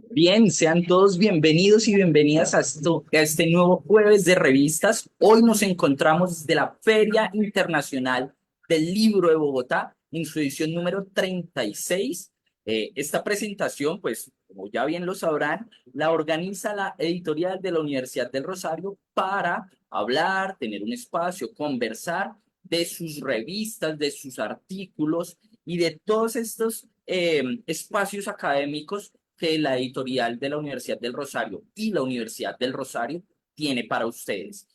Bien, sean todos bienvenidos y bienvenidas a este nuevo jueves de revistas. Hoy nos encontramos desde la Feria Internacional del Libro de Bogotá en su edición número 36. Esta presentación, pues, como ya bien lo sabrán, la organiza la editorial de la Universidad del Rosario para hablar, tener un espacio, conversar de sus revistas, de sus artículos y de todos estos espacios académicos que la editorial de la Universidad del Rosario y la Universidad del Rosario tiene para ustedes.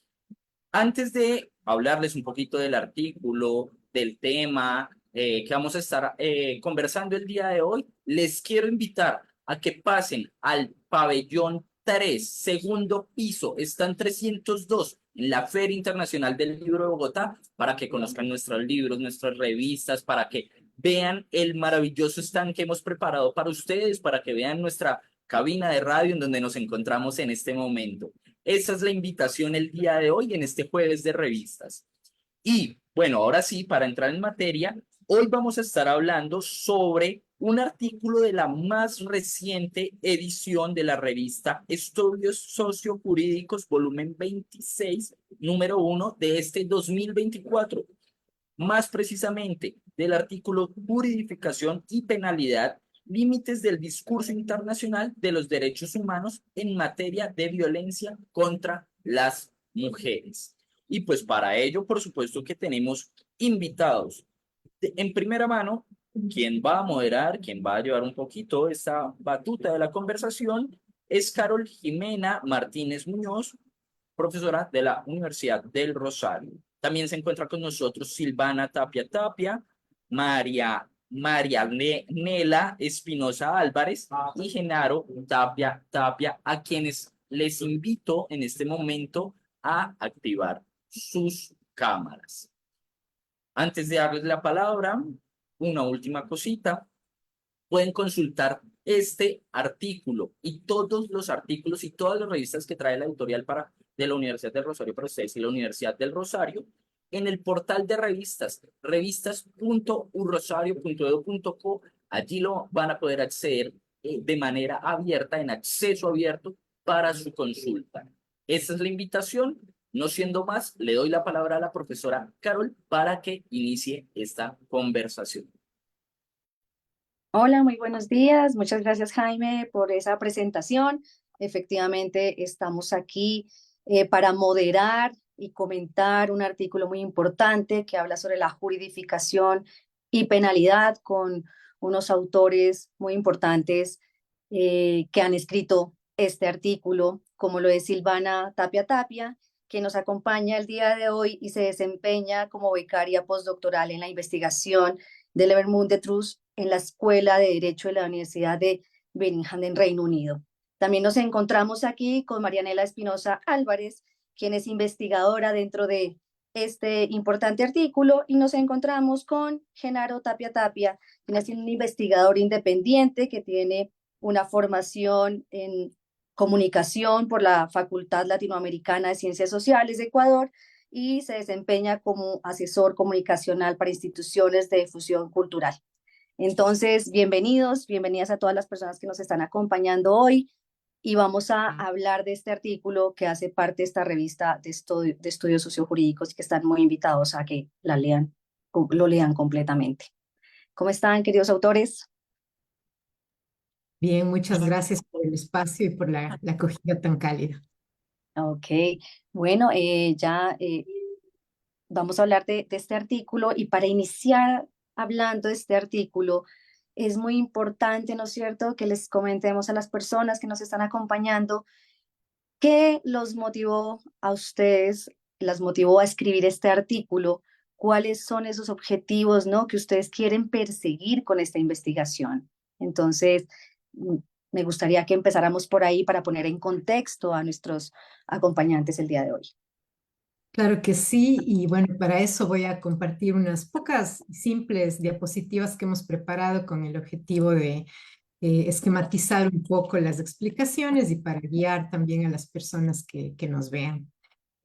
Antes de hablarles un poquito del artículo, del tema que vamos a estar conversando el día de hoy, les quiero invitar a que pasen al pabellón 3, segundo piso, están 302 en la Feria Internacional del Libro de Bogotá, para que conozcan nuestros libros, nuestras revistas, para que vean el maravilloso stand que hemos preparado para ustedes, para que vean nuestra cabina de radio en donde nos encontramos en este momento. Esa es la invitación el día de hoy en este jueves de revistas. Y bueno, ahora sí, para entrar en materia, hoy vamos a estar hablando sobre un artículo de la más reciente edición de la revista Estudios Sociojurídicos, volumen 26, número 1 de este 2024. Más precisamente del artículo Juridificación y Penalidad, límites del discurso internacional de los derechos humanos en materia de violencia contra las mujeres. Y pues para ello, por supuesto que tenemos invitados en primera mano, quien va a moderar, quien va a llevar un poquito esta batuta de la conversación, es Carol Jimena Martínez Muñoz, profesora de la Universidad del Rosario. También se encuentra con nosotros Silvana Tapia Tapia, María Nela Espinosa Álvarez y Genaro Tapia Tapia, a quienes les invito en este momento a activar sus cámaras. Antes de darles la palabra, una última cosita. Pueden consultar este artículo y todos los artículos y todas las revistas que trae la editorial de la Universidad del Rosario para ustedes y la Universidad del Rosario en el portal de revistas, revistas.urrosario.edu.co. Allí lo van a poder acceder de manera abierta, en acceso abierto para su consulta. Esta es la invitación. No siendo más, le doy la palabra a la profesora Carol para que inicie esta conversación. Hola, muy buenos días. Muchas gracias, Jaime, por esa presentación. Efectivamente, estamos aquí para moderar y comentar un artículo muy importante que habla sobre la juridificación y penalidad con unos autores muy importantes que han escrito este artículo, como lo es Silvana Tapia Tapia, que nos acompaña el día de hoy y se desempeña como becaria postdoctoral en la investigación del Evermund de Trust en la Escuela de Derecho de la Universidad de Birmingham en Reino Unido. También nos encontramos aquí con Marianela Espinosa Álvarez, quien es investigadora dentro de este importante artículo, y nos encontramos con Genaro Tapia Tapia, quien es un investigador independiente que tiene una formación en comunicación por la Facultad Latinoamericana de Ciencias Sociales de Ecuador y se desempeña como asesor comunicacional para instituciones de difusión cultural. Entonces, bienvenidos, bienvenidas a todas las personas que nos están acompañando hoy y vamos a hablar de este artículo que hace parte de esta revista de estudios sociojurídicos y que están muy invitados a que lo lean completamente. ¿Cómo están, queridos autores? Bien, muchas gracias por el espacio y por la acogida tan cálida. Ok, bueno, vamos a hablar de este artículo y para iniciar hablando de este artículo, es muy importante, ¿no es cierto?, que les comentemos a las personas que nos están acompañando qué los motivó a ustedes, las motivó a escribir este artículo, cuáles son esos objetivos, ¿no?, que ustedes quieren perseguir con esta investigación. Entonces, mm, me gustaría que empezáramos por ahí para poner en contexto a nuestros acompañantes el día de hoy. Claro que sí, y bueno, para eso voy a compartir unas pocas simples diapositivas que hemos preparado con el objetivo de esquematizar un poco las explicaciones y para guiar también a las personas que nos vean.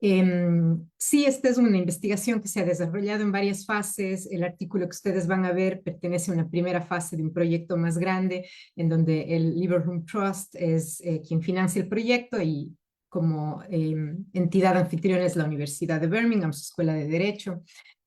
Sí, esta es una investigación que se ha desarrollado en varias fases. El artículo que ustedes van a ver pertenece a una primera fase de un proyecto más grande, en donde el Liverpool Trust es quien financia el proyecto y como entidad anfitriona es la Universidad de Birmingham, su escuela de Derecho.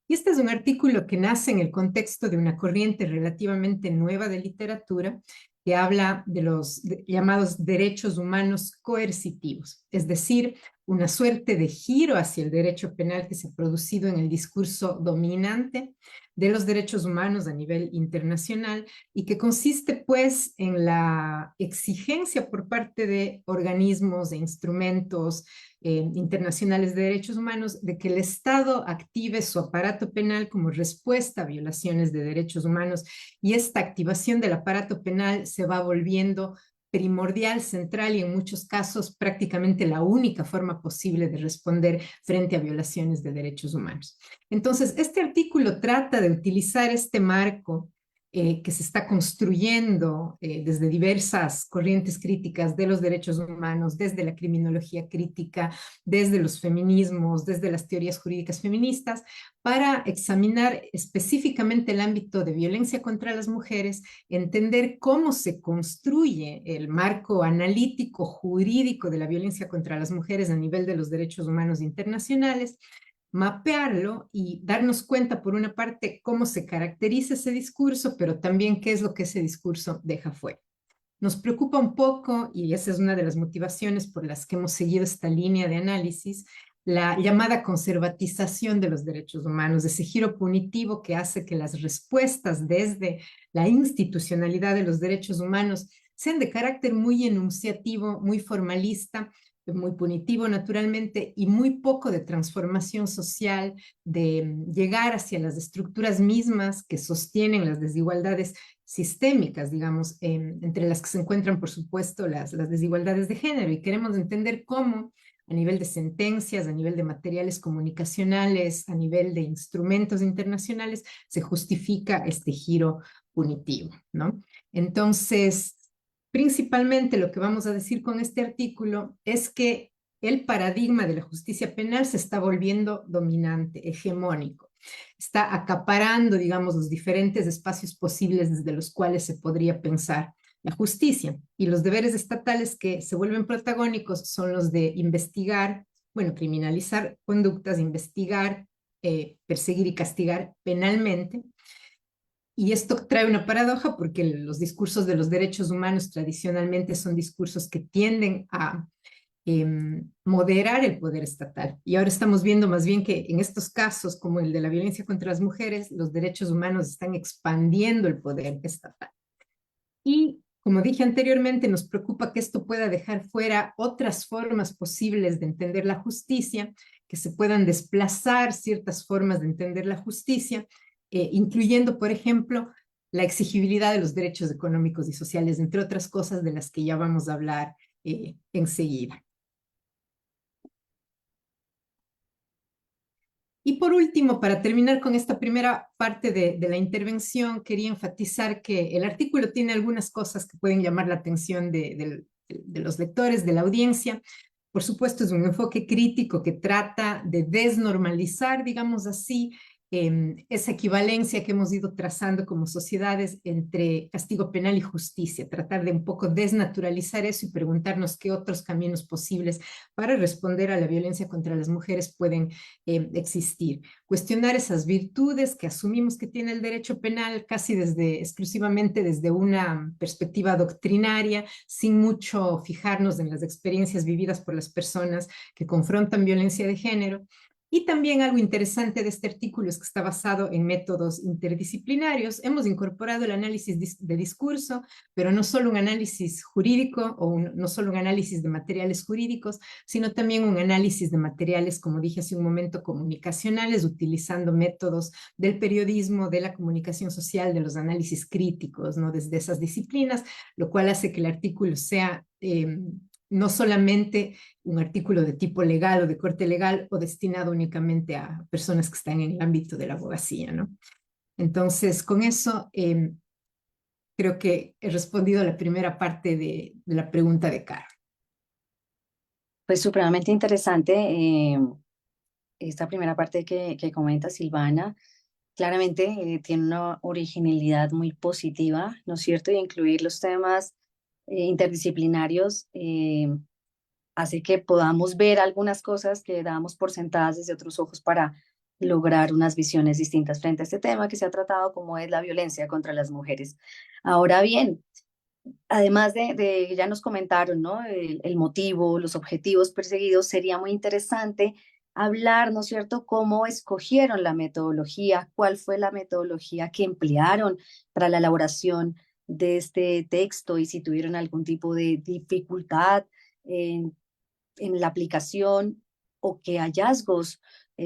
Y este es un artículo que nace en el contexto de una corriente relativamente nueva de literatura que habla de los llamados derechos humanos coercitivos, es decir, una suerte de giro hacia el derecho penal que se ha producido en el discurso dominante de los derechos humanos a nivel internacional y que consiste pues en la exigencia por parte de organismos e instrumentos internacionales de derechos humanos de que el Estado active su aparato penal como respuesta a violaciones de derechos humanos, y esta activación del aparato penal se va volviendo primordial, central y en muchos casos prácticamente la única forma posible de responder frente a violaciones de derechos humanos. Entonces, este artículo trata de utilizar este marco que se está construyendo desde diversas corrientes críticas de los derechos humanos, desde la criminología crítica, desde los feminismos, desde las teorías jurídicas feministas, para examinar específicamente el ámbito de violencia contra las mujeres, entender cómo se construye el marco analítico jurídico de la violencia contra las mujeres a nivel de los derechos humanos internacionales, mapearlo y darnos cuenta, por una parte, cómo se caracteriza ese discurso, pero también qué es lo que ese discurso deja fuera. Nos preocupa un poco, y esa es una de las motivaciones por las que hemos seguido esta línea de análisis, la llamada conservatización de los derechos humanos, ese giro punitivo que hace que las respuestas desde la institucionalidad de los derechos humanos sean de carácter muy enunciativo, muy formalista, muy punitivo naturalmente, y muy poco de transformación social, de llegar hacia las estructuras mismas que sostienen las desigualdades sistémicas, digamos, entre las que se encuentran, por supuesto, las desigualdades de género, y queremos entender cómo a nivel de sentencias, a nivel de materiales comunicacionales, a nivel de instrumentos internacionales, se justifica este giro punitivo, ¿no? Entonces, principalmente lo que vamos a decir con este artículo es que el paradigma de la justicia penal se está volviendo dominante, hegemónico. Está acaparando, digamos, los diferentes espacios posibles desde los cuales se podría pensar la justicia. Y los deberes estatales que se vuelven protagónicos son los de investigar, bueno, criminalizar conductas, investigar, perseguir y castigar penalmente. Y esto trae una paradoja porque los discursos de los derechos humanos tradicionalmente son discursos que tienden a moderar el poder estatal. Y ahora estamos viendo más bien que en estos casos, como el de la violencia contra las mujeres, los derechos humanos están expandiendo el poder estatal. Y como dije anteriormente, nos preocupa que esto pueda dejar fuera otras formas posibles de entender la justicia, que se puedan desplazar ciertas formas de entender la justicia, incluyendo, por ejemplo, la exigibilidad de los derechos económicos y sociales, entre otras cosas de las que ya vamos a hablar enseguida. Y por último, para terminar con esta primera parte de la intervención, quería enfatizar que el artículo tiene algunas cosas que pueden llamar la atención de los lectores, de la audiencia. Por supuesto, es un enfoque crítico que trata de desnormalizar, digamos así, esa equivalencia que hemos ido trazando como sociedades entre castigo penal y justicia, tratar de un poco desnaturalizar eso y preguntarnos qué otros caminos posibles para responder a la violencia contra las mujeres pueden existir. Cuestionar esas virtudes que asumimos que tiene el derecho penal casi exclusivamente desde una perspectiva doctrinaria, sin mucho fijarnos en las experiencias vividas por las personas que confrontan violencia de género. Y también algo interesante de este artículo es que está basado en métodos interdisciplinarios. Hemos incorporado el análisis de discurso, pero no solo un análisis jurídico o no solo un análisis de materiales jurídicos, sino también un análisis de materiales, como dije hace un momento, comunicacionales, utilizando métodos del periodismo, de la comunicación social, de los análisis críticos, ¿no? Desde esas disciplinas, lo cual hace que el artículo sea no solamente un artículo de tipo legal o de corte legal o destinado únicamente a personas que están en el ámbito de la abogacía, ¿no? Entonces, con eso creo que he respondido a la primera parte de la pregunta de Caro. Pues supremamente interesante esta primera parte que comenta Silvana. Claramente tiene una originalidad muy positiva, ¿no es cierto? Y incluir los temas interdisciplinarios hace que podamos ver algunas cosas que dábamos por sentadas desde otros ojos para lograr unas visiones distintas frente a este tema que se ha tratado, como es la violencia contra las mujeres. Ahora bien, además ya nos comentaron, ¿no? El motivo, los objetivos perseguidos, sería muy interesante hablar, ¿no es cierto?, cómo escogieron la metodología, cuál fue la metodología que emplearon para la elaboración de este texto y si tuvieron algún tipo de dificultad en la aplicación o qué hallazgos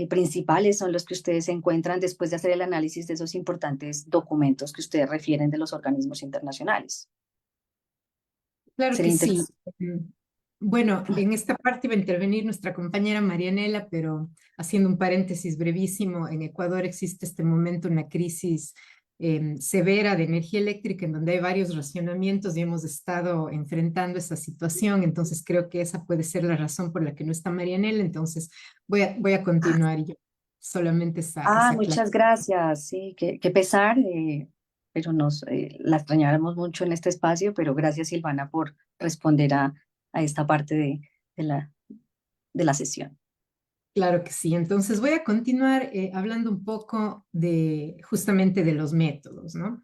principales son los que ustedes encuentran después de hacer el análisis de esos importantes documentos que ustedes refieren de los organismos internacionales. Claro que Sería sí. interesante. Bueno, en esta parte iba a intervenir nuestra compañera Marianela, pero haciendo un paréntesis brevísimo, en Ecuador existe este momento una crisis severa de energía eléctrica en donde hay varios racionamientos y hemos estado enfrentando esa situación, entonces creo que esa puede ser la razón por la que no está Marianela, entonces voy a continuar yo, solamente esa clase. Muchas gracias. Sí, qué pesar, pero la extrañáramos mucho en este espacio, pero gracias Silvana por responder a esta parte de de la sesión. Claro que sí. Entonces voy a continuar hablando un poco de justamente de los métodos, ¿no?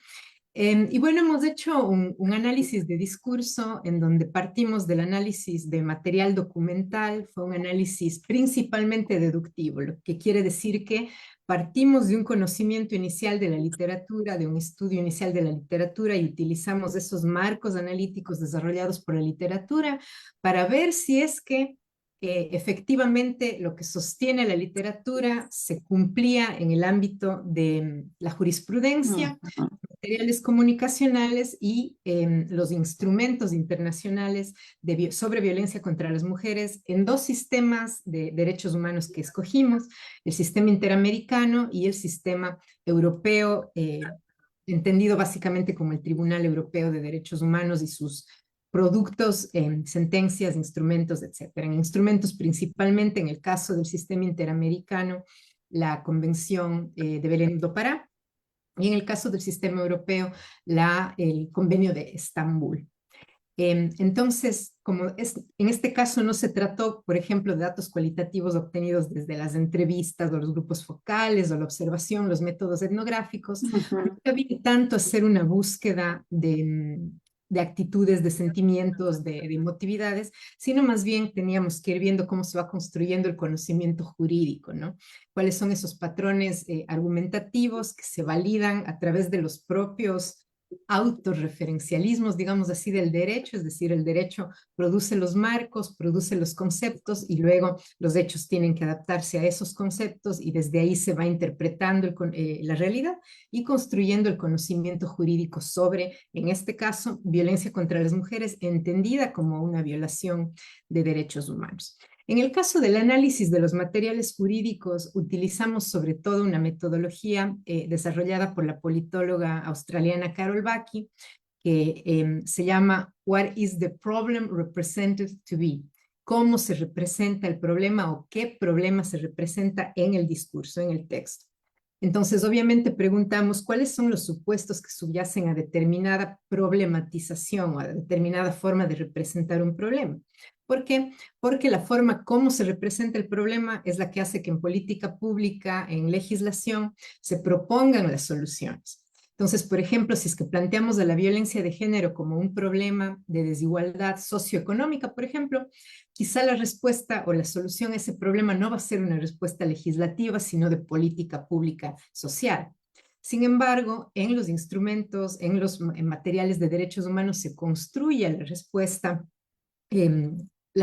Y bueno, hemos hecho un análisis de discurso en donde partimos del análisis de material documental, fue un análisis principalmente deductivo, lo que quiere decir que partimos de un conocimiento inicial de la literatura, de un estudio inicial de la literatura y utilizamos esos marcos analíticos desarrollados por la literatura para ver si es que efectivamente lo que sostiene la literatura se cumplía en el ámbito de la jurisprudencia, Ujú. materiales comunicacionales y los instrumentos internacionales sobre violencia contra las mujeres en dos sistemas de derechos humanos que escogimos, el sistema interamericano y el sistema europeo, entendido básicamente como el Tribunal Europeo de Derechos Humanos y sus productos, sentencias, instrumentos, etcétera. En instrumentos principalmente, en el caso del sistema interamericano, la Convención de Belém do Pará, y en el caso del sistema europeo, el Convenio de Estambul. Entonces, en este caso no se trató, por ejemplo, de datos cualitativos obtenidos desde las entrevistas o los grupos focales o la observación, los métodos etnográficos, no Ujú. había tanto hacer una búsqueda de actitudes, de sentimientos, de emotividades, sino más bien teníamos que ir viendo cómo se va construyendo el conocimiento jurídico, ¿no? Cuáles son esos patrones argumentativos que se validan a través de los propios autorreferencialismos, digamos así, del derecho, es decir, el derecho produce los marcos, produce los conceptos y luego los hechos tienen que adaptarse a esos conceptos y desde ahí se va interpretando la realidad y construyendo el conocimiento jurídico sobre, en este caso, violencia contra las mujeres entendida como una violación de derechos humanos. En el caso del análisis de los materiales jurídicos, utilizamos sobre todo una metodología desarrollada por la politóloga australiana Carol Bakkie, que se llama What is the problem represented to be? ¿Cómo se representa el problema o qué problema se representa en el discurso, en el texto? Entonces, obviamente preguntamos cuáles son los supuestos que subyacen a determinada problematización o a determinada forma de representar un problema. ¿Por qué? Porque la forma como se representa el problema es la que hace que en política pública, en legislación, se propongan las soluciones. Entonces, por ejemplo, si es que planteamos a la violencia de género como un problema de desigualdad socioeconómica, por ejemplo, quizá la respuesta o la solución a ese problema no va a ser una respuesta legislativa, sino de política pública social. Sin embargo, en los instrumentos, en materiales de derechos humanos se construye la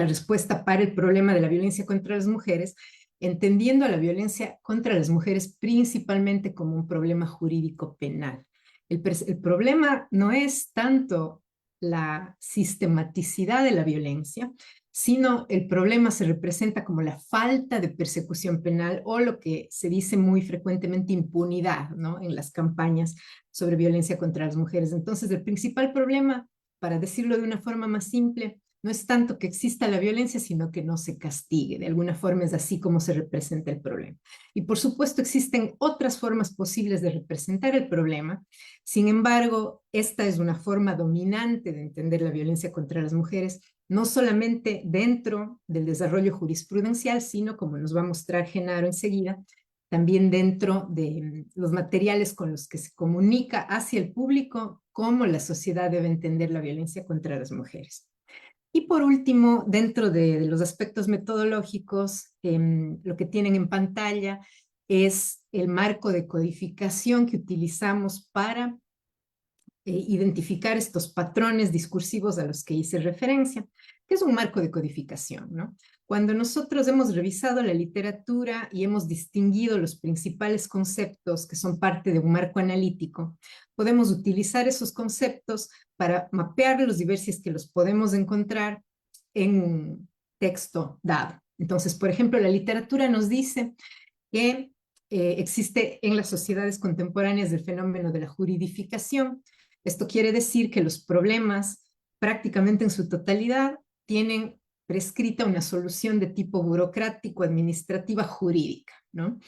respuesta para el problema de la violencia contra las mujeres, entendiendo a la violencia contra las mujeres principalmente como un problema jurídico penal. El problema no es tanto la sistematicidad de la violencia, sino el problema se representa como la falta de persecución penal o lo que se dice muy frecuentemente impunidad, ¿no? En las campañas sobre violencia contra las mujeres. Entonces, el principal problema, para decirlo de una forma más simple, no es tanto que exista la violencia, sino que no se castigue. De alguna forma es así como se representa el problema. Y por supuesto existen otras formas posibles de representar el problema. Sin embargo, esta es una forma dominante de entender la violencia contra las mujeres, no solamente dentro del desarrollo jurisprudencial, sino, como nos va a mostrar Genaro enseguida, también dentro de los materiales con los que se comunica hacia el público cómo la sociedad debe entender la violencia contra las mujeres. Y por último, dentro de los aspectos metodológicos, lo que tienen en pantalla es el marco de codificación que utilizamos para identificar estos patrones discursivos a los que hice referencia, que es un marco de codificación, ¿no? Cuando nosotros hemos revisado la literatura y hemos distinguido los principales conceptos que son parte de un marco analítico, podemos utilizar esos conceptos para mapearlos y ver si es que los podemos encontrar en un texto dado. Entonces, por ejemplo, la literatura nos dice que existe en las sociedades contemporáneas el fenómeno de la juridificación. Esto quiere decir que los problemas prácticamente en su totalidad tienen prescrita una solución de tipo burocrático, administrativa, jurídica, ¿no?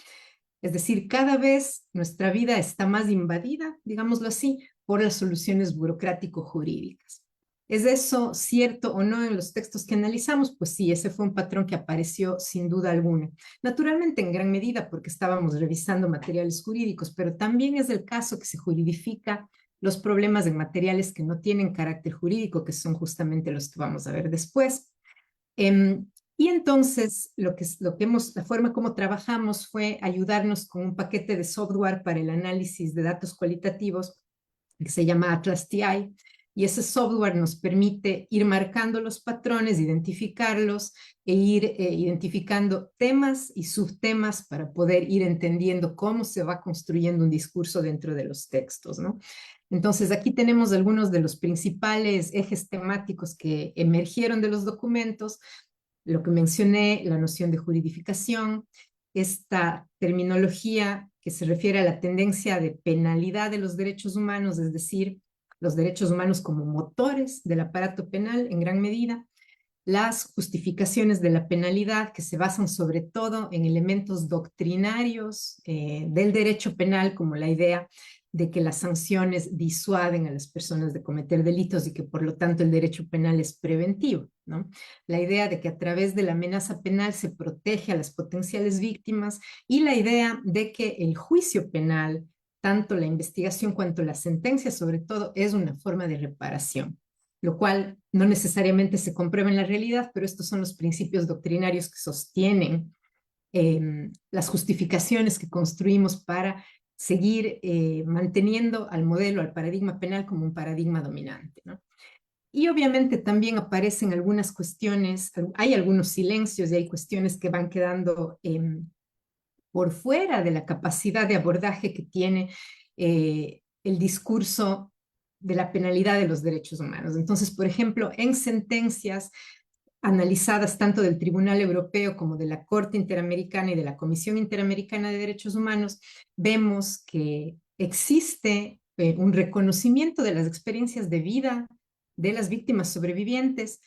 Es decir, cada vez nuestra vida está más invadida, digámoslo así, por las soluciones burocrático-jurídicas. ¿Es eso cierto o no en los textos que analizamos? Pues sí, ese fue un patrón que apareció sin duda alguna. Naturalmente, en gran medida porque estábamos revisando materiales jurídicos, pero también es el caso que se juridifica los problemas en materiales que no tienen carácter jurídico, que son justamente los que vamos a ver después. Y entonces la forma como trabajamos fue ayudarnos con un paquete de software para el análisis de datos cualitativos que se llama Atlas TI, y ese software nos permite ir marcando los patrones, identificarlos e ir identificando temas y subtemas para poder ir entendiendo cómo se va construyendo un discurso dentro de los textos, ¿no? Entonces, aquí tenemos algunos de los principales ejes temáticos que emergieron de los documentos, lo que mencioné, la noción de juridificación, esta terminología que se refiere a la tendencia de penalidad de los derechos humanos, es decir, los derechos humanos como motores del aparato penal en gran medida, las justificaciones de la penalidad que se basan sobre todo en elementos doctrinarios del derecho penal, como la idea de que las sanciones disuaden a las personas de cometer delitos y que por lo tanto el derecho penal es preventivo, ¿no? La idea de que a través de la amenaza penal se protege a las potenciales víctimas y la idea de que el juicio penal, tanto la investigación cuanto la sentencia sobre todo, es una forma de reparación, lo cual no necesariamente se comprueba en la realidad, pero estos son los principios doctrinarios que sostienen las justificaciones que construimos para seguir manteniendo al modelo, al paradigma penal como un paradigma dominante, ¿no? Y obviamente también aparecen algunas cuestiones, hay algunos silencios y hay cuestiones que van quedando por fuera de la capacidad de abordaje que tiene el discurso de la penalidad de los derechos humanos. Entonces, por ejemplo, en sentencias analizadas tanto del Tribunal Europeo como de la Corte Interamericana y de la Comisión Interamericana de Derechos Humanos, vemos que existe un reconocimiento de las experiencias de vida de las víctimas sobrevivientes,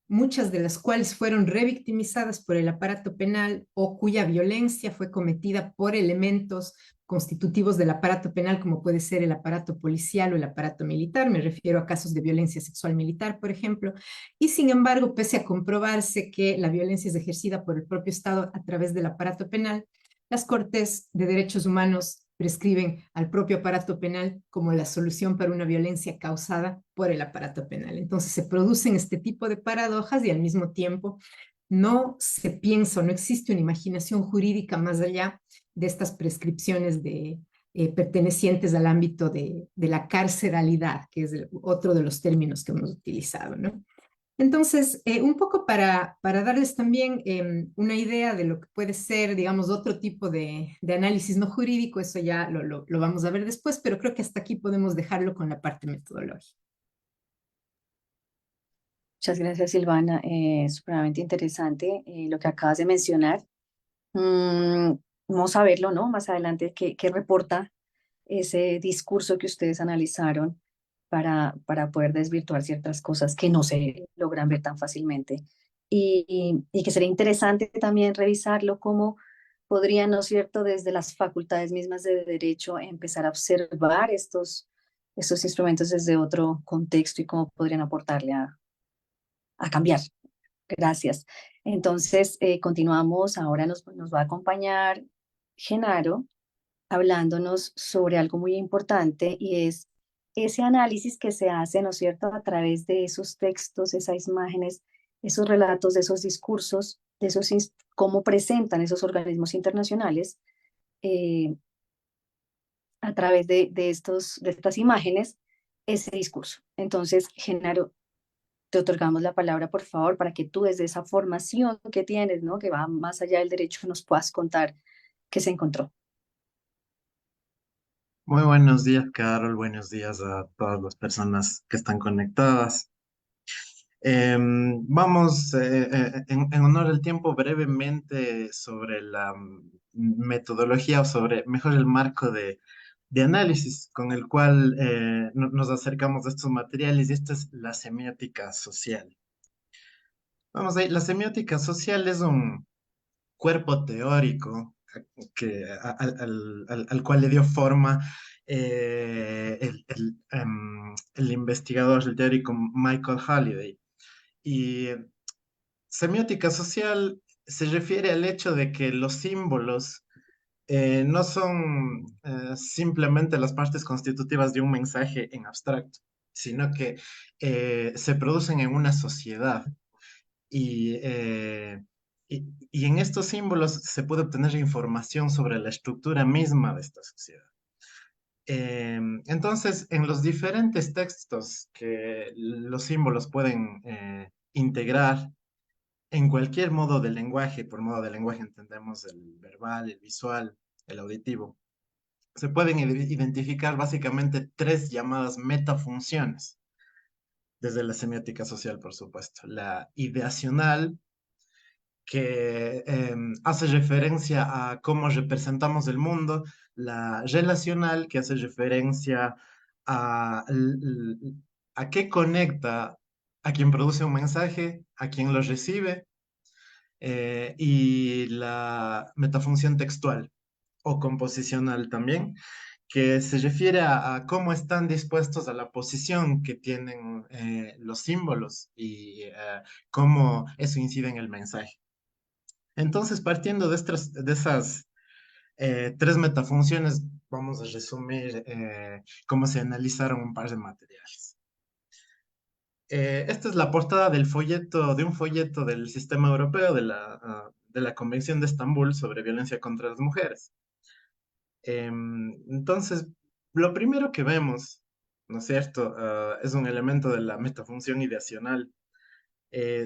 muchas de las cuales fueron revictimizadas por el aparato penal o cuya violencia fue cometida por elementos constitutivos del aparato penal, como puede ser el aparato policial o el aparato militar. Me refiero a casos de violencia sexual militar, por ejemplo. Y sin embargo, pese a comprobarse que la violencia es ejercida por el propio Estado a través del aparato penal, las Cortes de Derechos Humanos prescriben al propio aparato penal como la solución para una violencia causada por el aparato penal. Entonces se producen este tipo de paradojas y al mismo tiempo no se piensa, no existe una imaginación jurídica más allá de estas prescripciones pertenecientes al ámbito de la carceralidad, que es otro de los términos que hemos utilizado, ¿no? Entonces, un poco para darles también una idea de lo que puede ser, digamos, otro tipo de análisis no jurídico, eso ya lo vamos a ver después, pero creo que hasta aquí podemos dejarlo con la parte metodológica. Muchas gracias, Silvana. Supremamente interesante lo que acabas de mencionar. Vamos a verlo, ¿no? Más adelante, qué reporta ese discurso que ustedes analizaron para poder desvirtuar ciertas cosas que no se logran ver tan fácilmente. Y que sería interesante también revisarlo cómo podrían, ¿no es cierto?, desde las facultades mismas de derecho empezar a observar estos instrumentos desde otro contexto y cómo podrían aportarle a cambiar. Gracias. Entonces, continuamos. Ahora nos va a acompañar Genaro hablándonos sobre algo muy importante y es ese análisis que se hace, ¿no es cierto?, a través de esos textos, esas imágenes, esos relatos, de esos discursos, cómo presentan esos organismos internacionales eh, a través de estas imágenes ese discurso. Entonces, Genaro, te otorgamos la palabra, por favor, para que tú desde esa formación que tienes, ¿no?, que va más allá del derecho, nos puedas contar qué se encontró. Muy buenos días, Carol. Buenos días a todas las personas que están conectadas. Vamos, en honor al tiempo, brevemente sobre la metodología o sobre, mejor, el marco de análisis con el cual nos acercamos a estos materiales, y esta es la semiótica social. Vamos ahí, la semiótica social es un cuerpo teórico al cual le dio forma el investigador, el teórico Michael Halliday. Y semiótica social se refiere al hecho de que los símbolos no son simplemente las partes constitutivas de un mensaje en abstracto, sino que se producen en una sociedad y, y en estos símbolos se puede obtener información sobre la estructura misma de esta sociedad. Entonces, en los diferentes textos que los símbolos pueden integrar en cualquier modo del lenguaje, por modo de lenguaje entendemos el verbal, el visual, el auditivo, se pueden identificar básicamente tres llamadas metafunciones desde la semiótica social, por supuesto. La ideacional, que hace referencia a cómo representamos el mundo, la relacional, que hace referencia a, a qué conecta a quien produce un mensaje, a quien lo recibe, y la metafunción textual o composicional también, que se refiere a cómo están dispuestos a la posición que tienen los símbolos y cómo eso incide en el mensaje. Entonces, partiendo de esas tres metafunciones, vamos a resumir cómo se analizaron un par de materiales. Esta es la portada del folleto, de un folleto del Sistema Europeo de la Convención de Estambul sobre violencia contra las mujeres. Entonces, lo primero que vemos, ¿no es cierto?, es un elemento de la metafunción ideacional.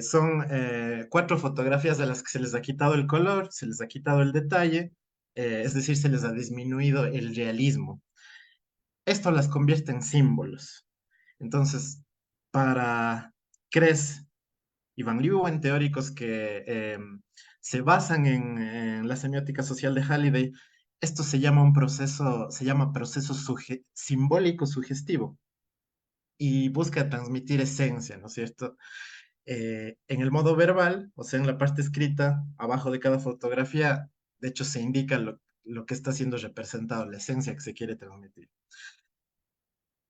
Son cuatro fotografías de las que se les ha quitado el color, se les ha quitado el detalle, es decir, se les ha disminuido el realismo. Esto las convierte en símbolos. Entonces, para Kress y Van Leeuwen, teóricos que se basan en la semiótica social de Halliday, esto se llama un proceso, se llama proceso simbólico sugestivo y busca transmitir esencia, ¿no es cierto? En el modo verbal, o sea, en la parte escrita, abajo de cada fotografía, de hecho se indica lo que está siendo representado, la esencia que se quiere transmitir.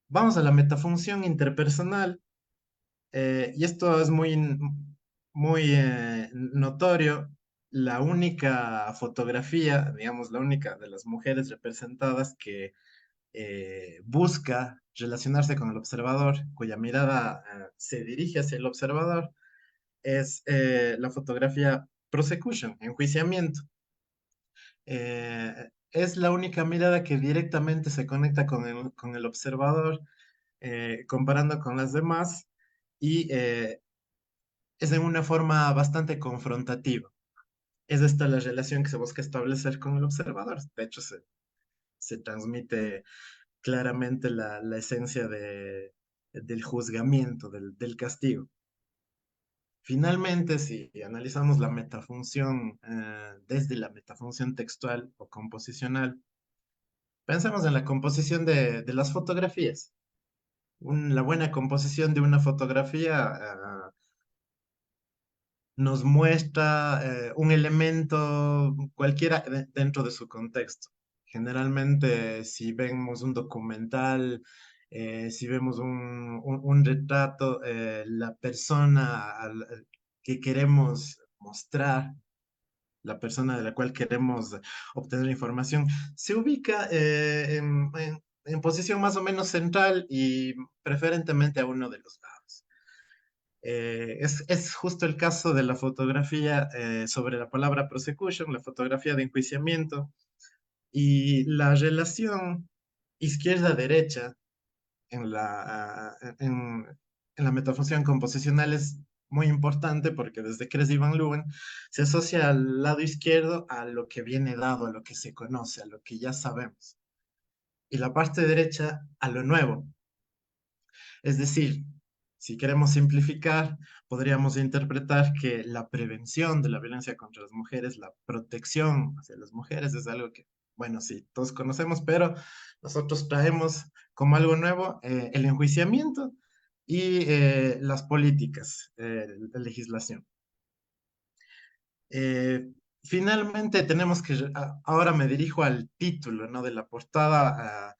Vamos a la metafunción interpersonal, y esto es muy notorio. La única fotografía, digamos, la única de las mujeres representadas que busca relacionarse con el observador, cuya mirada se dirige hacia el observador, es la fotografía prosecution, enjuiciamiento. Es la única mirada que directamente se conecta con el observador, comparando con las demás, y es en una forma bastante confrontativa. Es esta la relación que se busca establecer con el observador. De hecho, se transmite claramente la esencia del juzgamiento, del castigo. Finalmente, si analizamos la metafunción desde la metafunción textual o composicional, pensemos en la composición de las fotografías. la buena composición de una fotografía nos muestra un elemento cualquiera dentro de su contexto. Generalmente, si vemos un documental, si vemos un retrato, la persona que queremos mostrar, la persona de la cual queremos obtener información, se ubica en posición más o menos central y preferentemente a uno de los lados. Es justo el caso de la fotografía sobre la palabra prosecution, la fotografía de enjuiciamiento, y la relación izquierda-derecha en en la metafunción composicional es muy importante porque desde Kress y Van Leeuwen se asocia al lado izquierdo a lo que viene dado, a lo que se conoce, a lo que ya sabemos, y la parte derecha a lo nuevo. Es decir, si queremos simplificar, podríamos interpretar que la prevención de la violencia contra las mujeres, la protección hacia las mujeres es algo que, bueno, sí, todos conocemos, pero nosotros traemos como algo nuevo el enjuiciamiento y las políticas, la legislación. Finalmente tenemos que, ahora me dirijo al título, ¿no? De la portada,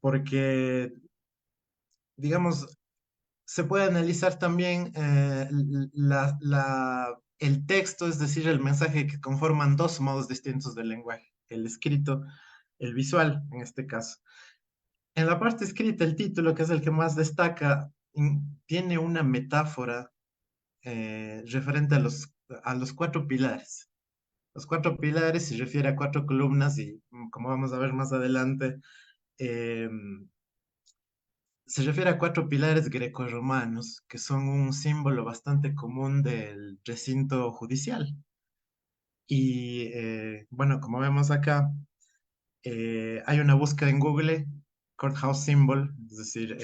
porque, digamos, se puede analizar también el texto, es decir, el mensaje que conforman dos modos distintos del lenguaje, el escrito, el visual, en este caso. En la parte escrita, el título, que es el que más destaca, tiene una metáfora referente a los cuatro pilares. Los cuatro pilares se refiere a cuatro columnas y, como vamos a ver más adelante, se refiere a cuatro pilares grecorromanos, que son un símbolo bastante común del recinto judicial. Y bueno, como vemos acá, hay una búsqueda en Google, Courthouse Symbol, es decir,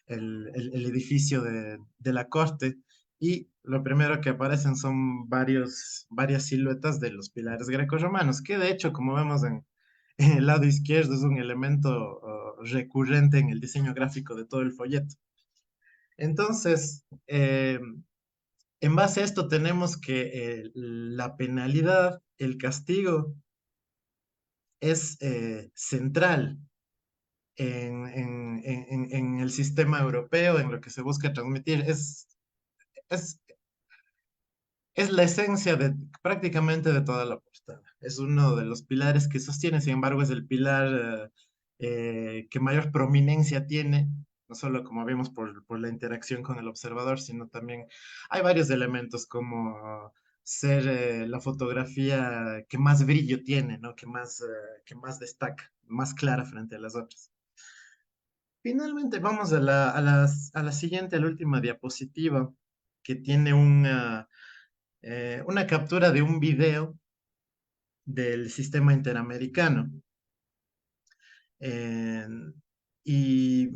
el edificio de la corte, y lo primero que aparecen son varias siluetas de los pilares grecorromanos, que de hecho, como vemos en el lado izquierdo, es un elemento recurrente en el diseño gráfico de todo el folleto. Entonces, en base a esto tenemos que la penalidad, el castigo, es central en el sistema europeo, en lo que se busca transmitir. Es, es la esencia prácticamente de toda la portada. Es uno de los pilares que sostiene, sin embargo, es el pilar que mayor prominencia tiene, no solo como vimos por la interacción con el observador, sino también hay varios elementos como ser la fotografía que más brillo tiene, ¿no? Que más destaca, más clara frente a las otras. Finalmente, vamos a la siguiente, a la última diapositiva, que tiene una captura de un video del sistema interamericano. Eh, y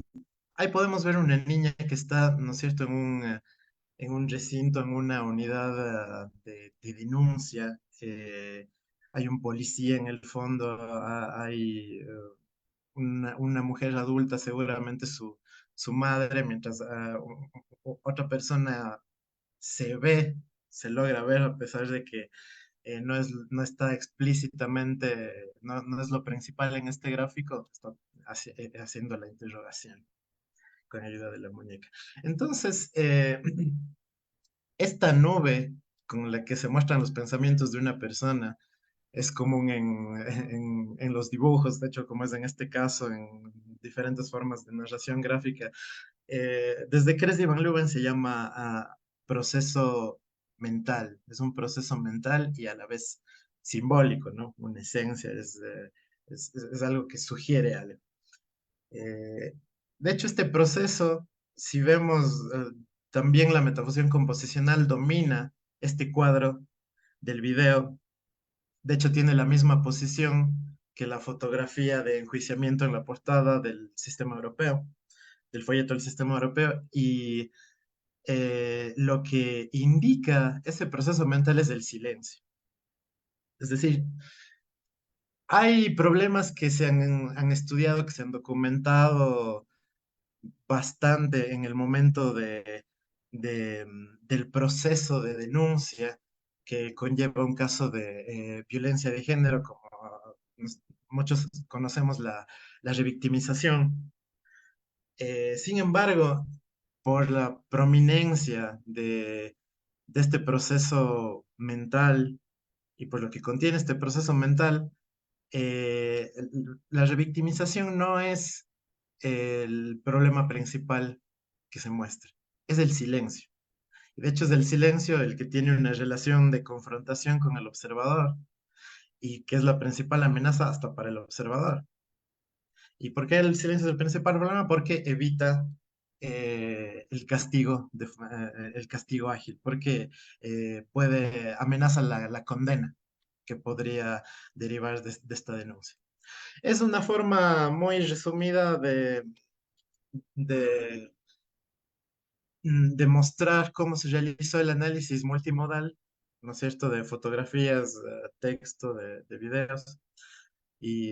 ahí podemos ver una niña que está, ¿no es cierto?, en un recinto, en una unidad de denuncia. Hay un policía en el fondo, hay una mujer adulta, seguramente su madre, mientras otra persona se ve, se logra ver, a pesar de que no está explícitamente, no es lo principal en este gráfico, está haciendo la interrogación con ayuda de la muñeca. Entonces, esta nube con la que se muestran los pensamientos de una persona es común en los dibujos, de hecho, como es en este caso, en diferentes formas de narración gráfica. Desde Kress y Van Leeuwen se llama proceso mental. Es un proceso mental y a la vez simbólico, ¿no? Una esencia, es algo que sugiere algo. Eh, de hecho, este proceso, si vemos también la metafusión composicional domina este cuadro del video. De hecho, tiene la misma posición que la fotografía de enjuiciamiento en la portada del sistema europeo, del folleto del sistema europeo, y lo que indica ese proceso mental es el silencio. Es decir, Hay problemas que han estudiado, que se han documentado bastante en el momento del proceso de denuncia que conlleva un caso de violencia de género, como nos- muchos conocemos la revictimización. Sin embargo, por la prominencia de este proceso mental y por lo que contiene este proceso mental, la revictimización no es el problema principal que se muestra, es el silencio. Y de hecho es el silencio el que tiene una relación de confrontación con el observador y que es la principal amenaza hasta para el observador. ¿Y por qué el silencio es el principal problema? Porque evita el castigo ágil, porque amenaza la condena que podría derivar de esta denuncia. Es una forma muy resumida de demostrar cómo se realizó el análisis multimodal, ¿no es cierto?, de fotografías, texto, de videos. Y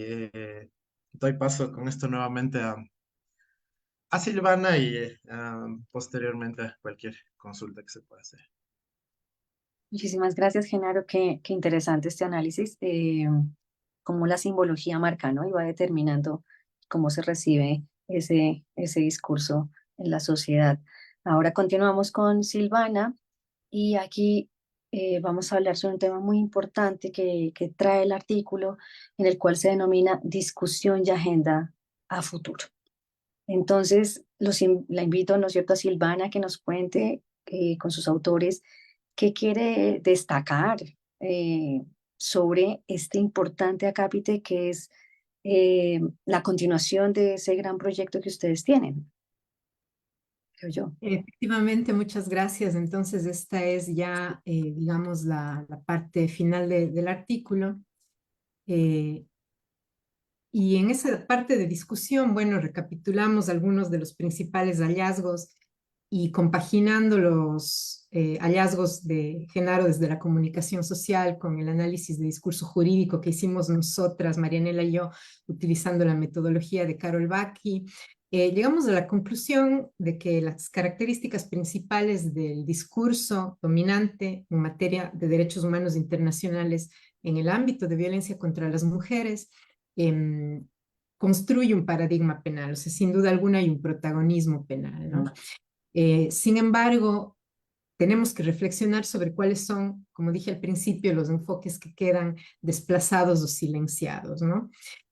doy paso con esto nuevamente a Silvana y posteriormente a cualquier consulta que se pueda hacer. Muchísimas gracias, Genaro. Qué interesante este análisis, cómo la simbología marca, ¿no? Y va determinando cómo se recibe ese discurso en la sociedad. Ahora continuamos con Silvana y aquí vamos a hablar sobre un tema muy importante que trae el artículo en el cual se denomina discusión y agenda a futuro. Entonces, la invito, ¿no es cierto?, a Silvana que nos cuente con sus autores qué quiere destacar eh, sobre este importante acápite que es la continuación de ese gran proyecto que ustedes tienen, creo yo. Efectivamente, muchas gracias. Entonces, esta es ya, digamos, la parte final del artículo. Eh, y en esa parte de discusión, bueno, recapitulamos algunos de los principales hallazgos y compaginando los hallazgos de Genaro desde la comunicación social con el análisis de discurso jurídico que hicimos nosotras, Marianela y yo, utilizando la metodología de Carol Bacchi, llegamos a la conclusión de que las características principales del discurso dominante en materia de derechos humanos internacionales en el ámbito de violencia contra las mujeres construye un paradigma penal, o sea, sin duda alguna hay un protagonismo penal, ¿no? Sin embargo, tenemos que reflexionar sobre cuáles son, como dije al principio, los enfoques que quedan desplazados o silenciados, ¿no?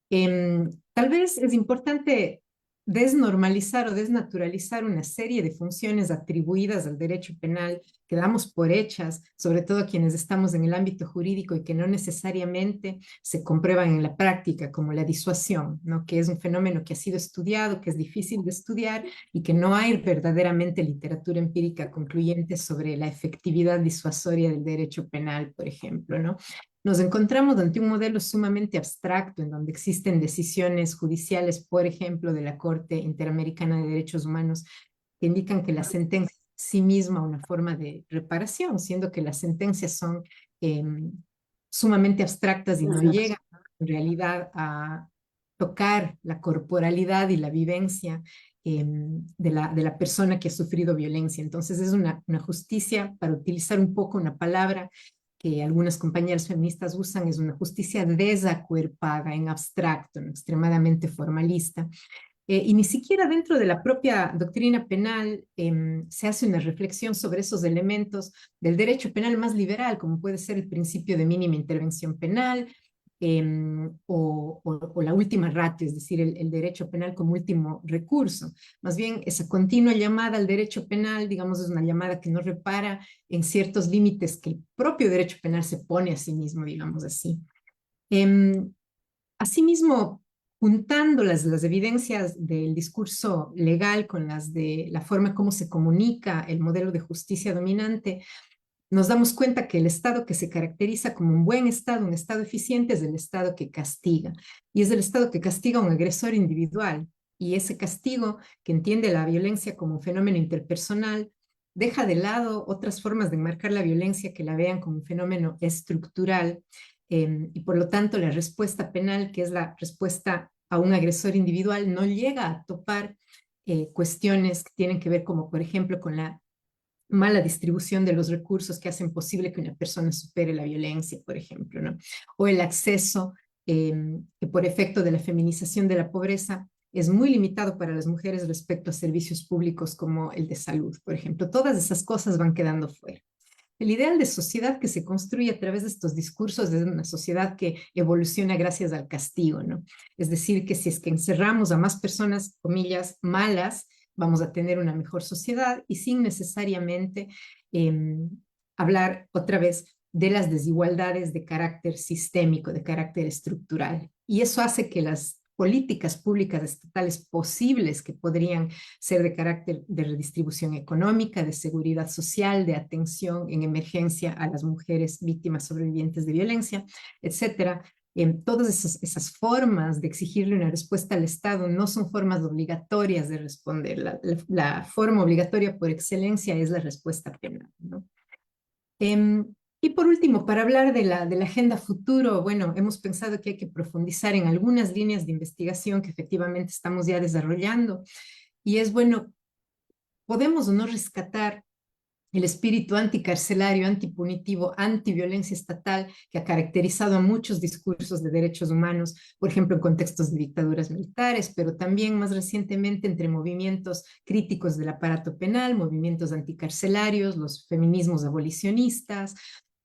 Tal vez es importante desnormalizar o desnaturalizar una serie de funciones atribuidas al derecho penal que damos por hechas, sobre todo quienes estamos en el ámbito jurídico y que no necesariamente se comprueban en la práctica, como la disuasión, ¿no? Que es un fenómeno que ha sido estudiado, que es difícil de estudiar y que no hay verdaderamente literatura empírica concluyente sobre la efectividad disuasoria del derecho penal, por ejemplo, ¿no? Nos encontramos ante un modelo sumamente abstracto en donde existen decisiones judiciales, por ejemplo, de la Corte Interamericana de Derechos Humanos, que indican que la sentencia es en sí misma una forma de reparación, siendo que las sentencias son eh, sumamente abstractas y no llegan en realidad a tocar la corporalidad y la vivencia de la persona que ha sufrido violencia. Entonces es una justicia, para utilizar un poco una palabra que algunas compañeras feministas usan, es una justicia desacuerpada, en abstracto, ¿no? Extremadamente formalista. Y ni siquiera dentro de la propia doctrina penal se hace una reflexión sobre esos elementos del derecho penal más liberal, como puede ser el principio de mínima intervención penal, o la última ratio, es decir, el derecho penal como último recurso. Más bien, esa continua llamada al derecho penal, digamos, es una llamada que no repara en ciertos límites que el propio derecho penal se pone a sí mismo, digamos así. Asimismo, juntando las evidencias del discurso legal con las de la forma como se comunica el modelo de justicia dominante, nos damos cuenta que el Estado que se caracteriza como un buen Estado, un Estado eficiente, es el Estado que castiga. Y es el Estado que castiga a un agresor individual. Y ese castigo, que entiende la violencia como un fenómeno interpersonal, deja de lado otras formas de enmarcar la violencia que la vean como un fenómeno estructural, y por lo tanto la respuesta penal, que es la respuesta a un agresor individual, no llega a topar cuestiones que tienen que ver como, por ejemplo, con la mala distribución de los recursos que hacen posible que una persona supere la violencia, por ejemplo, ¿no? O el acceso que por efecto de la feminización de la pobreza es muy limitado para las mujeres respecto a servicios públicos como el de salud, por ejemplo. Todas esas cosas van quedando fuera. El ideal de sociedad que se construye a través de estos discursos es una sociedad que evoluciona gracias al castigo, ¿no? Es decir, que si es que encerramos a más personas, comillas, malas, vamos a tener una mejor sociedad y sin necesariamente hablar otra vez de las desigualdades de carácter sistémico, de carácter estructural. Y eso hace que las políticas públicas estatales posibles que podrían ser de carácter de redistribución económica, de seguridad social, de atención en emergencia a las mujeres víctimas sobrevivientes de violencia, etcétera. Todas esas formas de exigirle una respuesta al Estado no son formas obligatorias de responder. La forma obligatoria por excelencia es la respuesta penal, ¿no? Y por último, para hablar de la agenda futuro, bueno, hemos pensado que hay que profundizar en algunas líneas de investigación que efectivamente estamos ya desarrollando. Y es bueno, podemos o no rescatar el espíritu anticarcelario, antipunitivo, antiviolencia estatal que ha caracterizado a muchos discursos de derechos humanos, por ejemplo, en contextos de dictaduras militares, pero también más recientemente entre movimientos críticos del aparato penal, movimientos anticarcelarios, los feminismos abolicionistas,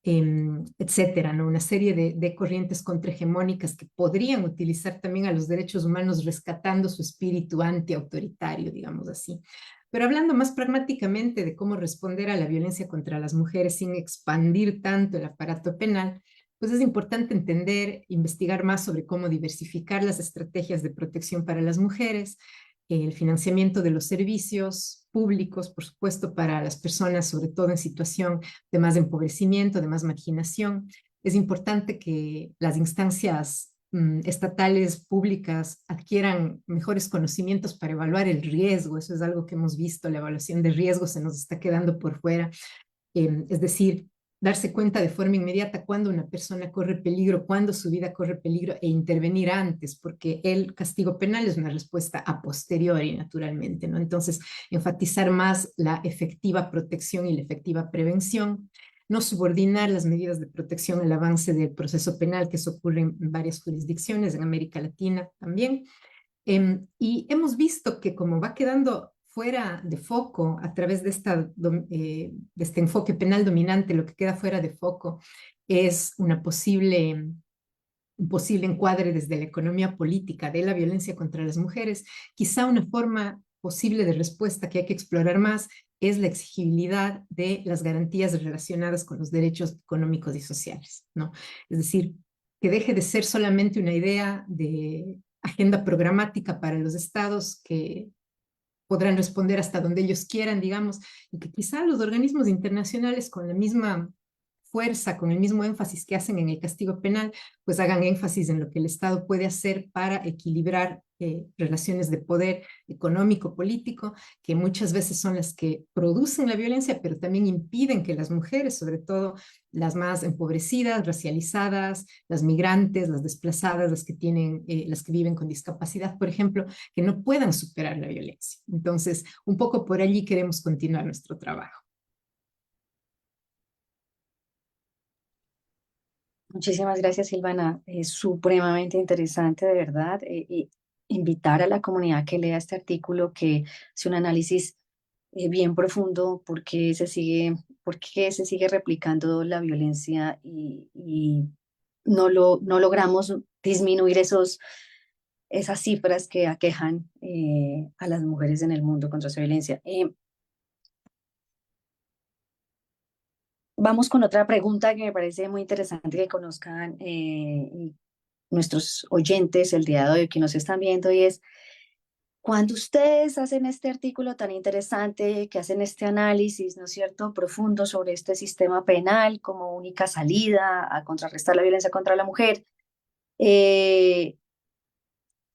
etcétera, ¿no? Una serie de corrientes contrahegemónicas que podrían utilizar también a los derechos humanos rescatando su espíritu antiautoritario, digamos así. Pero hablando más pragmáticamente de cómo responder a la violencia contra las mujeres sin expandir tanto el aparato penal, pues es importante entender, investigar más sobre cómo diversificar las estrategias de protección para las mujeres, el financiamiento de los servicios públicos, por supuesto, para las personas, sobre todo en situación de más empobrecimiento, de más marginación. Es importante que las instancias estatales, públicas, adquieran mejores conocimientos para evaluar el riesgo. Eso es algo que hemos visto, la evaluación de riesgo se nos está quedando por fuera. Es decir, darse cuenta de forma inmediata cuando una persona corre peligro, cuando su vida corre peligro e intervenir antes, porque el castigo penal es una respuesta a posteriori, naturalmente, ¿no? Entonces, enfatizar más la efectiva protección y la efectiva prevención, no subordinar las medidas de protección al avance del proceso penal, que eso ocurre en varias jurisdicciones, en América Latina también. Y hemos visto que como va quedando fuera de foco a través de este enfoque penal dominante, lo que queda fuera de foco es un posible encuadre desde la economía política de la violencia contra las mujeres. Quizá una forma posible de respuesta que hay que explorar más es la exigibilidad de las garantías relacionadas con los derechos económicos y sociales, ¿no? Es decir, que deje de ser solamente una idea de agenda programática para los estados que podrán responder hasta donde ellos quieran, digamos, y que quizá los organismos internacionales con la misma fuerza, con el mismo énfasis que hacen en el castigo penal, pues hagan énfasis en lo que el Estado puede hacer para equilibrar relaciones de poder económico, político, que muchas veces son las que producen la violencia, pero también impiden que las mujeres, sobre todo las más empobrecidas, racializadas, las migrantes, las desplazadas, las que viven con discapacidad, por ejemplo, que no puedan superar la violencia. Entonces, un poco por allí queremos continuar nuestro trabajo. Muchísimas gracias, Silvana. Es supremamente interesante, de verdad. Y invitar a la comunidad que lea este artículo, que hace un análisis bien profundo por qué se sigue replicando la violencia y no logramos disminuir esas cifras que aquejan a las mujeres en el mundo contra esa violencia. Vamos con otra pregunta que me parece muy interesante que conozcan nuestros oyentes el día de hoy que nos están viendo, y es: cuando ustedes hacen este artículo tan interesante, que hacen este análisis, ¿no es cierto?, profundo sobre este sistema penal como única salida a contrarrestar la violencia contra la mujer, eh,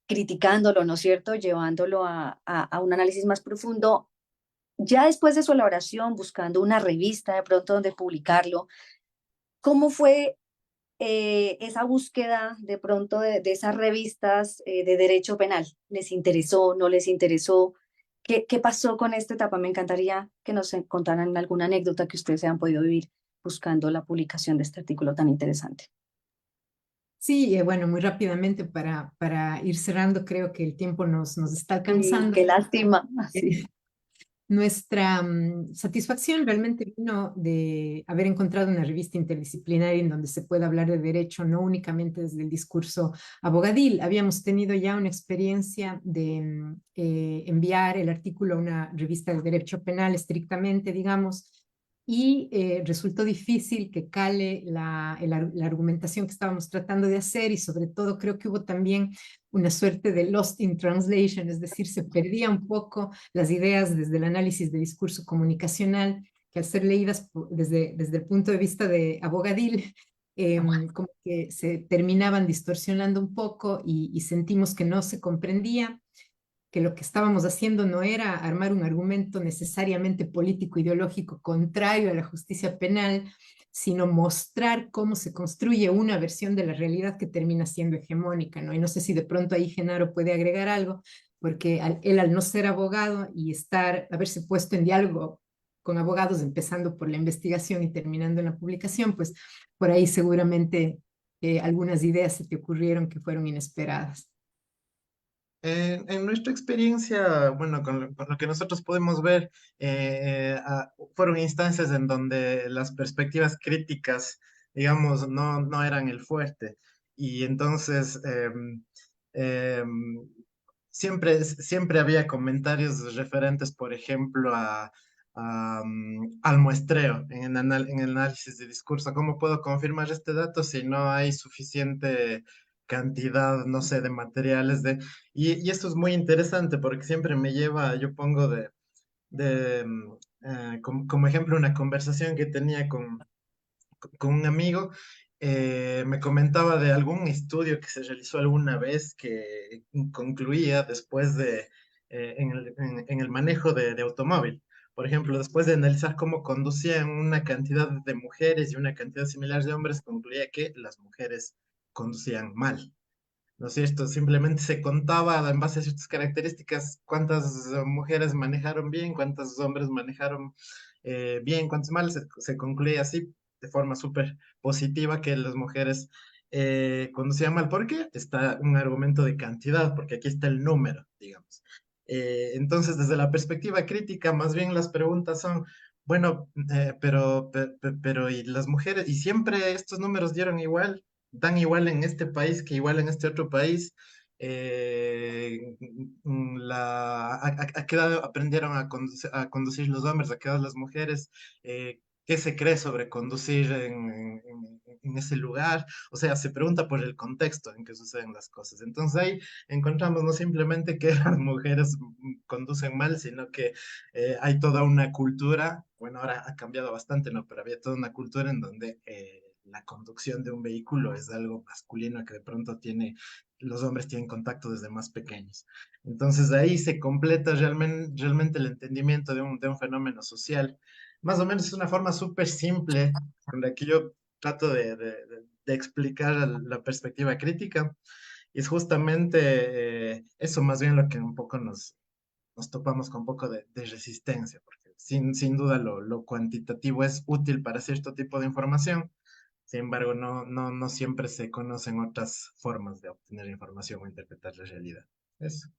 criticándolo, ¿no es cierto?, llevándolo a un análisis más profundo, ya después de su elaboración, buscando una revista de pronto donde publicarlo, ¿cómo fue esa búsqueda de pronto de esas revistas de derecho penal. ¿Les interesó? ¿No les interesó? ¿Qué pasó con esta etapa? Me encantaría que nos contaran alguna anécdota que ustedes hayan podido vivir buscando la publicación de este artículo tan interesante. Sí, bueno, muy rápidamente para ir cerrando, creo que el tiempo nos está alcanzando. Qué lástima. Sí. Nuestra satisfacción realmente vino de haber encontrado una revista interdisciplinaria en donde se pueda hablar de derecho, no únicamente desde el discurso abogadil. Habíamos tenido ya una experiencia de enviar el artículo a una revista de derecho penal estrictamente, digamos, y resultó difícil que cale la argumentación que estábamos tratando de hacer y sobre todo creo que hubo también una suerte de lost in translation, es decir, se perdía un poco las ideas desde el análisis de discurso comunicacional, que al ser leídas desde el punto de vista de abogadil, como que se terminaban distorsionando un poco y sentimos que no se comprendía, que lo que estábamos haciendo no era armar un argumento necesariamente político-ideológico contrario a la justicia penal, sino mostrar cómo se construye una versión de la realidad que termina siendo hegemónica, ¿no? Y no sé si de pronto ahí Genaro puede agregar algo, porque él al no ser abogado y haberse puesto en diálogo con abogados, empezando por la investigación y terminando en la publicación, pues por ahí seguramente algunas ideas se te ocurrieron que fueron inesperadas. En nuestra experiencia, bueno, con lo que nosotros podemos ver, fueron instancias en donde las perspectivas críticas, digamos, no eran el fuerte. Y entonces, siempre había comentarios referentes, por ejemplo, al muestreo en el análisis de discurso. ¿Cómo puedo confirmar este dato si no hay suficiente cantidad, no sé, de materiales y esto es muy interesante porque siempre me lleva, yo pongo como ejemplo una conversación que tenía con un amigo, me comentaba de algún estudio que se realizó alguna vez que concluía después en el manejo de automóvil. Por ejemplo, después de analizar cómo conducían una cantidad de mujeres y una cantidad similar de hombres, concluía que las mujeres conducían mal. ¿No es cierto? Simplemente se contaba en base a ciertas características cuántas mujeres manejaron bien, cuántos hombres manejaron bien, cuántos mal. Se concluye así de forma súper positiva que las mujeres conducían mal. ¿Por qué? Está un argumento de cantidad, porque aquí está el número, digamos. Entonces, desde la perspectiva crítica, más bien las preguntas son, bueno, pero ¿y las mujeres? ¿Y siempre estos números dieron igual? Dan igual en este país que igual en este otro país. ¿A qué edad aprendieron a conducir los hombres? ¿A qué edad las mujeres? ¿Qué se cree sobre conducir en ese lugar? O sea, se pregunta por el contexto en que suceden las cosas. Entonces ahí encontramos no simplemente que las mujeres conducen mal, sino que hay toda una cultura, bueno, ahora ha cambiado bastante, ¿no? Pero había toda una cultura en donde la conducción de un vehículo es algo masculino que de pronto los hombres tienen contacto desde más pequeños. Entonces ahí se completa realmente el entendimiento de un fenómeno social. Más o menos es una forma súper simple con la que yo trato de explicar la perspectiva crítica. Y es justamente eso más bien lo que un poco nos topamos con un poco de resistencia, porque sin duda lo cuantitativo es útil para cierto tipo de información. Sin embargo, no siempre se conocen otras formas de obtener información o interpretar la realidad. Eso.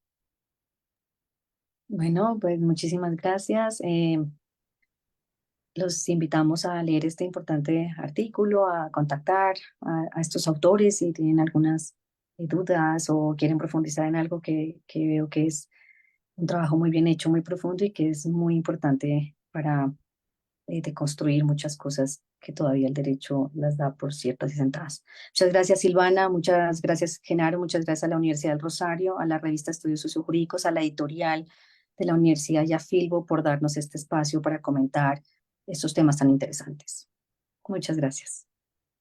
Bueno, pues muchísimas gracias. Los invitamos a leer este importante artículo, a contactar a estos autores si tienen algunas dudas o quieren profundizar en algo que veo que es un trabajo muy bien hecho, muy profundo y que es muy importante para deconstruir muchas cosas que todavía el derecho las da por ciertas y sentadas. Muchas gracias, Silvana. Muchas gracias, Genaro. Muchas gracias a la Universidad del Rosario, a la revista Estudios Sociojurídicos, a la editorial de la Universidad Yafilbo por darnos este espacio para comentar estos temas tan interesantes. Muchas gracias.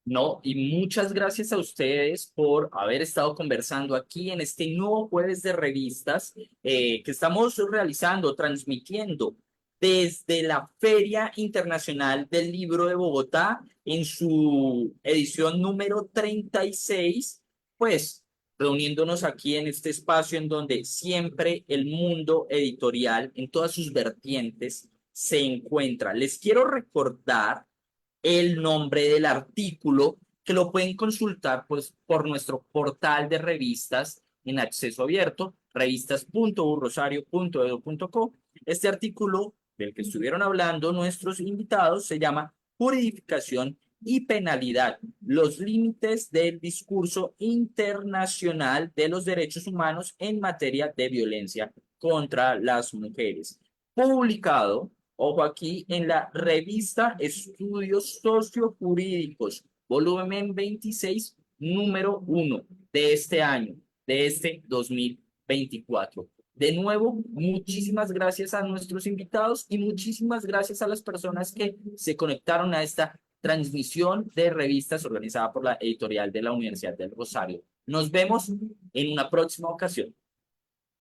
No, y muchas gracias a ustedes por haber estado conversando aquí en este nuevo jueves de revistas que estamos realizando, transmitiendo desde la Feria Internacional del Libro de Bogotá en su edición número 36, pues reuniéndonos aquí en este espacio en donde siempre el mundo editorial en todas sus vertientes se encuentra. Les quiero recordar el nombre del artículo que lo pueden consultar pues, por nuestro portal de revistas en acceso abierto, revistas.urrosario.edu.co. Este artículo del que estuvieron hablando nuestros invitados se llama Juridificación y Penalidad, los límites del discurso internacional de los derechos humanos en materia de violencia contra las mujeres. Publicado, ojo aquí, en la revista Estudios Sociojurídicos, volumen 26, número 1 de este año, de este 2024. De nuevo, muchísimas gracias a nuestros invitados y muchísimas gracias a las personas que se conectaron a esta transmisión de revistas organizada por la editorial de la Universidad del Rosario. Nos vemos en una próxima ocasión.